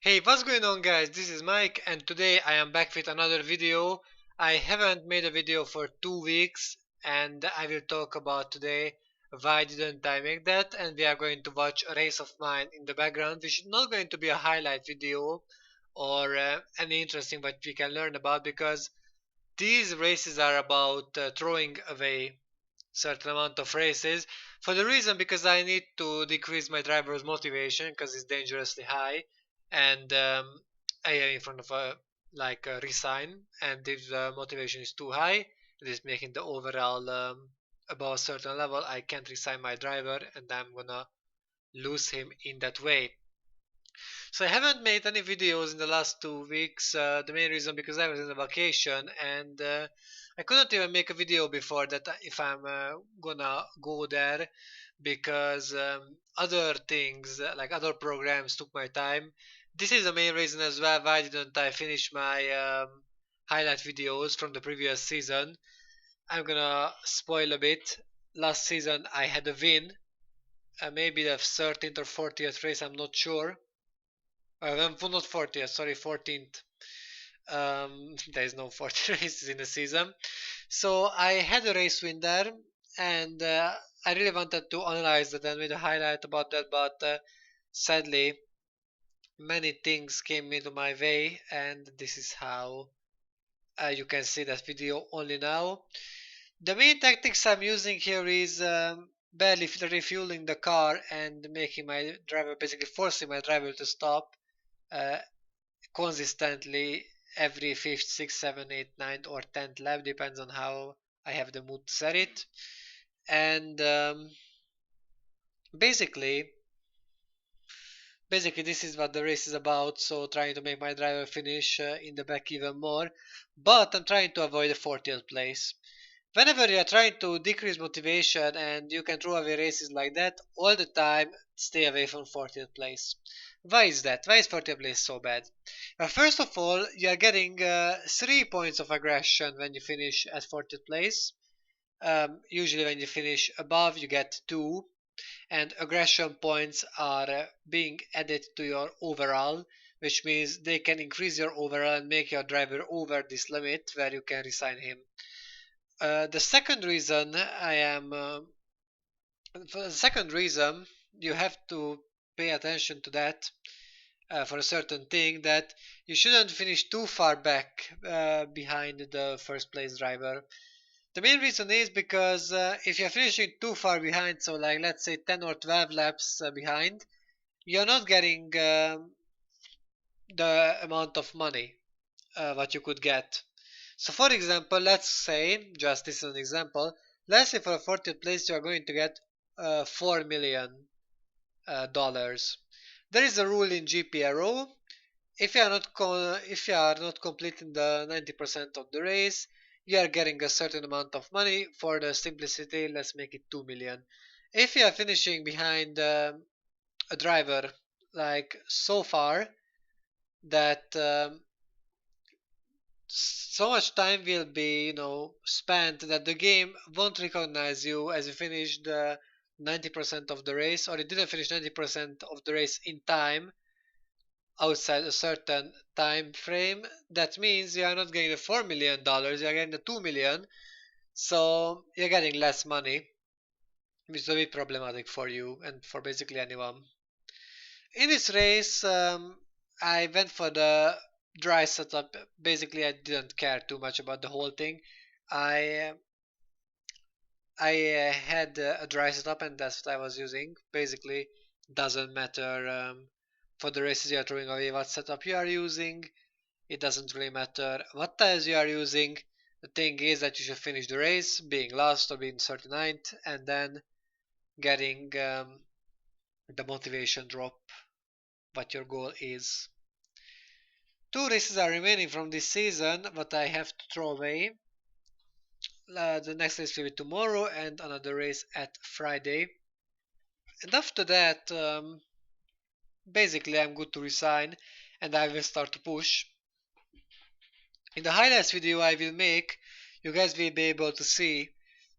Hey, what's going on guys? This is Mike and today I am back with another video. I haven't made a video for 2 weeks and I will talk about today why didn't I make that, and we are going to watch a race of mine in the background, which is not going to be a highlight video or any interesting what we can learn about, because these races are about throwing away certain amount of races for the reason because I need to decrease my driver's motivation because it's dangerously high, and I am in front of a resign, and if the motivation is too high, it is making the overall above a certain level. I can't resign my driver, and I'm gonna lose him in that way. So I haven't made any videos in the last 2 weeks. The main reason because I was in a vacation and I couldn't even make a video before that if I'm gonna go there, because other things like other programs took my time. This is the main reason as well why didn't I finish my highlight videos from the previous season. I'm gonna spoil a bit. Last season I had a win, maybe the 13th or 40th race, I'm not sure. Not 40th, sorry, 14th. There is no 40 races in the season. So I had a race win there, and I really wanted to analyze that and make a highlight about that, but sadly, many things came into my way, and this is how you can see that video only now. The main tactics I'm using here is barely refueling the car and making my driver, basically forcing my driver to stop. Uh, Consistently every fifth, sixth, seventh, eighth, ninth, or 10th lap, depends on how I have the mood to set it. And basically, basically this is what the race is about. So trying to make my driver finish in the back even more, but I'm trying to avoid the 40th place. Whenever you are trying to decrease motivation and you can throw away races like that all the time, stay away from 40th place. Why is that? Why is 40th place so bad? First of all, you are getting 3 points of aggression when you finish at 40th place. Usually when you finish above you get 2, and aggression points are being added to your overall, which means they can increase your overall and make your driver over this limit where you can resign him. The second reason I am For the second reason, you have to pay attention to that, for a certain thing, that you shouldn't finish too far back behind the first place driver. The main reason is because if you're finishing too far behind, so like let's say 10 or 12 laps behind, you're not getting the amount of money what you could get. So for example, let's say, just this is an example, let's say for a 40th place you are going to get $4 million. There is a rule in GPRO. If you are not completing the 90% of the race, you are getting a certain amount of money. For the simplicity, let's make it 2 million. If you are finishing behind a driver like so far that so much time will be spent that the game won't recognize you as you finished 90% of the race, or you didn't finish 90% of the race in time outside a certain time frame. That means you are not getting the $4 million, you are getting the 2 million. So you're getting less money, which will be problematic for you and for basically anyone. In this race, I went for the dry setup. Basically, I didn't care too much about the whole thing. I I had a dry setup, and that's what I was using. Basically, doesn't matter for the races you are throwing away what setup you are using. It doesn't really matter what tires you are using. The thing is that you should finish the race being last or being 39th, and then getting the motivation drop what your goal is. 2 races are remaining from this season, but I have to throw away. The next race will be tomorrow, and another race at Friday. And after that, basically, I'm good to resign, and I will start to push. In the highlights video I will make, you guys will be able to see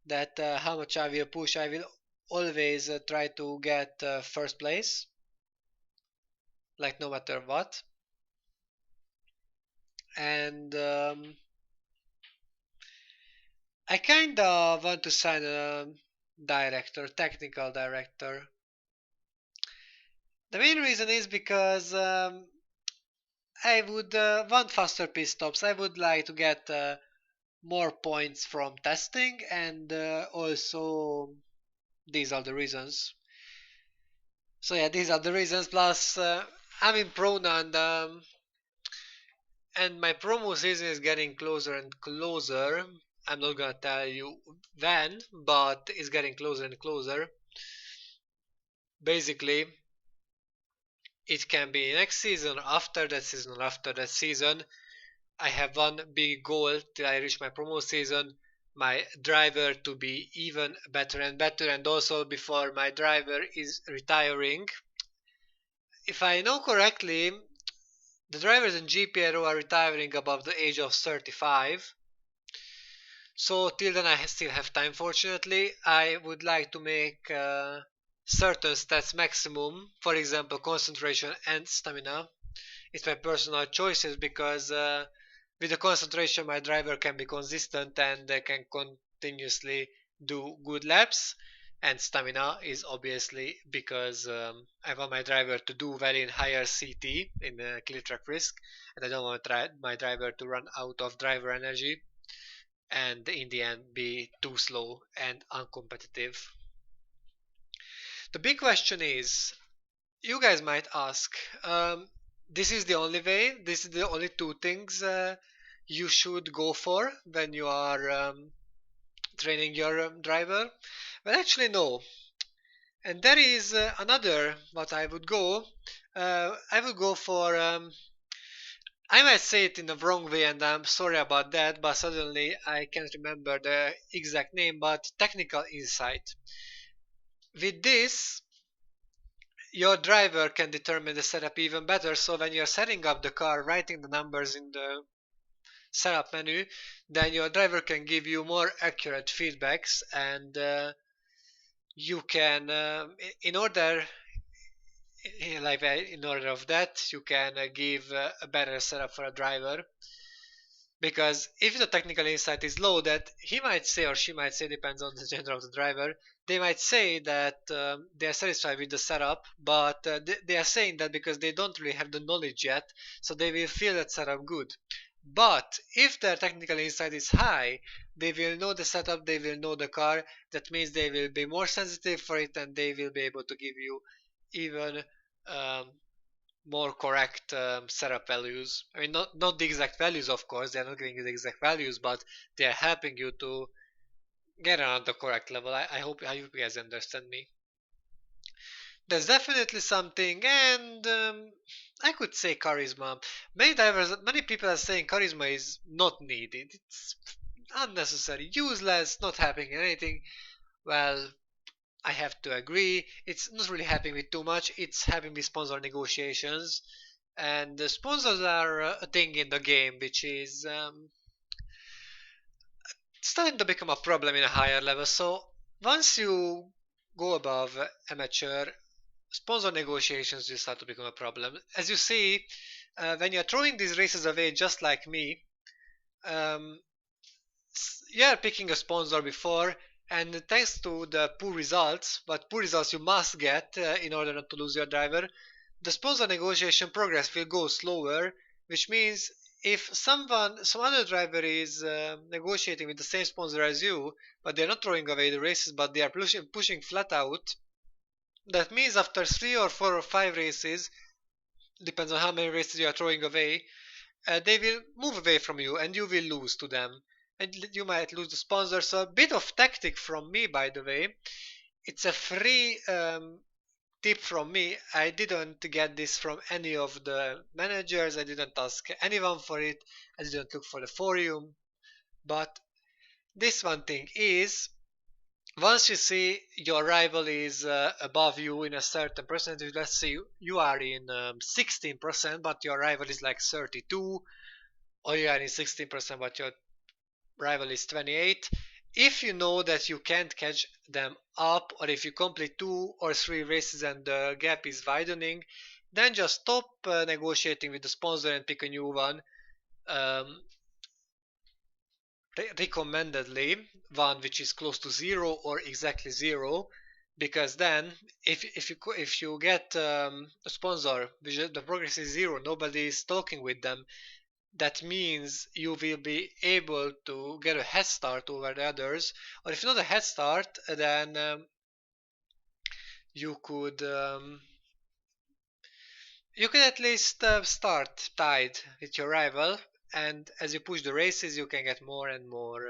that how much I will push. I will always try to get first place. like no matter what. And I kind of want to sign a director, technical director. The main reason is because I would want faster pit stops. I would like to get more points from testing, and also these are the reasons. So yeah, these are the reasons. Plus, I'm in Prona, and my promo season is getting closer and closer. I'm not gonna tell you when, but it's getting closer and closer. Basically, it can be next season, after that season, or after that season. I have one big goal till I reach my promo season, my driver to be even better and better, and also before my driver is retiring. If I know correctly, the drivers in GPRO are retiring above the age of 35. So till then I still have time, fortunately. I would like to make certain stats maximum, for example concentration and stamina. It's my personal choices because with the concentration my driver can be consistent and they can continuously do good laps, and stamina is obviously because I want my driver to do well in higher CT, in clear track risk, and I don't want my driver to run out of driver energy and in the end be too slow and uncompetitive. The big question is, you guys might ask, this is the only way, this is the only two things you should go for when you are training your driver? Well, actually, no. And there is another what I would go. I would go for. I might say it in the wrong way, and I'm sorry about that, but suddenly I can't remember the exact name, but technical insight. With this, your driver can determine the setup even better. So when you're setting up the car, writing the numbers in the setup menu, then your driver can give you more accurate feedbacks, and you can, in order, in order of that, you can give a better setup for a driver. Because if the technical insight is low, that he might say or she might say, depends on the gender of the driver, they might say that they are satisfied with the setup, but they are saying that because they don't really have the knowledge yet, so they will feel that setup good. But if their technical insight is high, they will know the setup, they will know the car. That means they will be more sensitive for it, and they will be able to give you even um, more correct setup values. I mean, not the exact values, of course. They're not giving you the exact values, but they are helping you to get on the correct level. I hope you guys understand me. There's definitely something, and I could say charisma. Many people are saying charisma is not needed. It's unnecessary, useless, not helping in anything. Well, I have to agree. It's not really helping with too much. It's helping with sponsor negotiations, and the sponsors are a thing in the game, which is starting to become a problem in a higher level. So once you go above amateur, sponsor negotiations will start to become a problem. As you see, when you're throwing these races away, just like me, um, you are picking a sponsor before, and thanks to the poor results, but poor results you must get in order not to lose your driver, the sponsor negotiation progress will go slower, which means if some other driver is negotiating with the same sponsor as you, but they're not throwing away the races, but they are pushing flat out, that means after 3 or 4 or 5 races, depends on how many races you are throwing away, they will move away from you and you will lose to them. And you might lose the sponsor. So a bit of tactic from me, by the way. It's a free tip from me. I didn't get this from any of the managers. I didn't ask anyone for it. I didn't look for the forum. But this one thing is, once you see your rival is above you in a certain percentage, let's say you are in 16%, but your rival is like 32, or you are in 16%, but your rival is 28. If you know that you can't catch them up, or if you complete 2 or 3 races and the gap is widening, then just stop negotiating with the sponsor and pick a new one. Um, recommendedly one which is close to zero or exactly zero, because then if you get a sponsor which the progress is zero, nobody is talking with them, that means you will be able to get a head start over the others, or if not a head start, then you could you could at least start tied with your rival, and as you push the races you can get more and more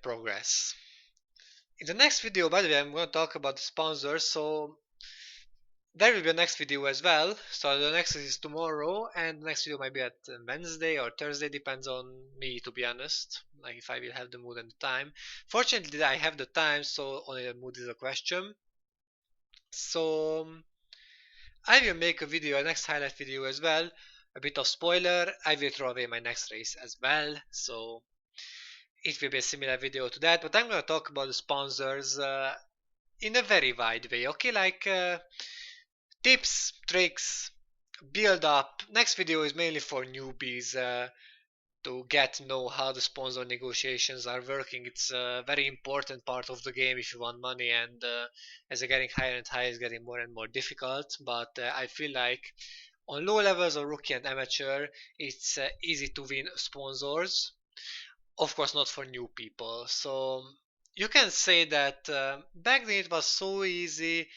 progress. In the next video, by the way, I'm going to talk about the sponsors, so there will be a next video as well. So the next is tomorrow, and the next video might be at Wednesday or Thursday, depends on me, to be honest, like if I will have the mood and the time. Fortunately, I have the time, so only the mood is a question. So I will make a video, a next highlight video as well. A bit of spoiler, I will throw away my next race as well, so it will be a similar video to that, but I'm going to talk about the sponsors in a very wide way, okay? Like tips, tricks, build up. Next video is mainly for newbies to get to know how the sponsor negotiations are working. It's a very important part of the game if you want money, and as you're getting higher and higher, it's getting more and more difficult. But I feel like on low levels of rookie and amateur, it's easy to win sponsors. Of course, not for new people. So you can say that back then it was so easy.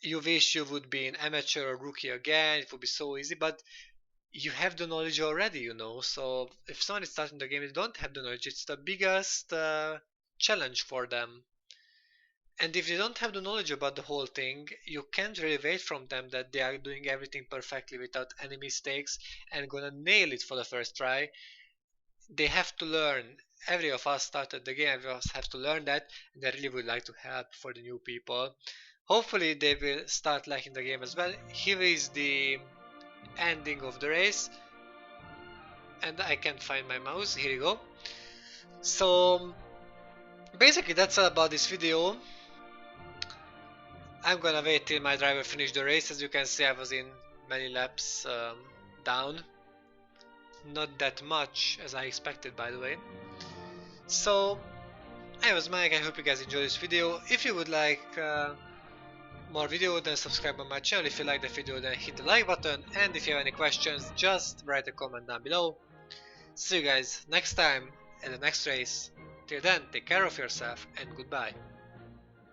You wish you would be an amateur or rookie again. It would be so easy, but you have the knowledge already, you know. So if someone is starting the game and don't have the knowledge, it's the biggest challenge for them. And if they don't have the knowledge about the whole thing, you can't really wait from them that they are doing everything perfectly without any mistakes and gonna nail it for the first try. They have to learn. Every of us started the game, every of us have to learn that, and I really would like to help for the new people. Hopefully they will start liking the game as well. Here is the ending of the race, and I can't find my mouse. Here you go. So basically that's all about this video. I'm gonna wait till my driver finished the race. As you can see, I was in many laps down. Not that much as I expected, by the way. So I was Mike, I hope you guys enjoyed this video. If you would like more video, then subscribe on my channel. If you like the video, then hit the like button, and if you have any questions, just write a comment down below. See you guys next time at the next race. Till then, take care of yourself and goodbye.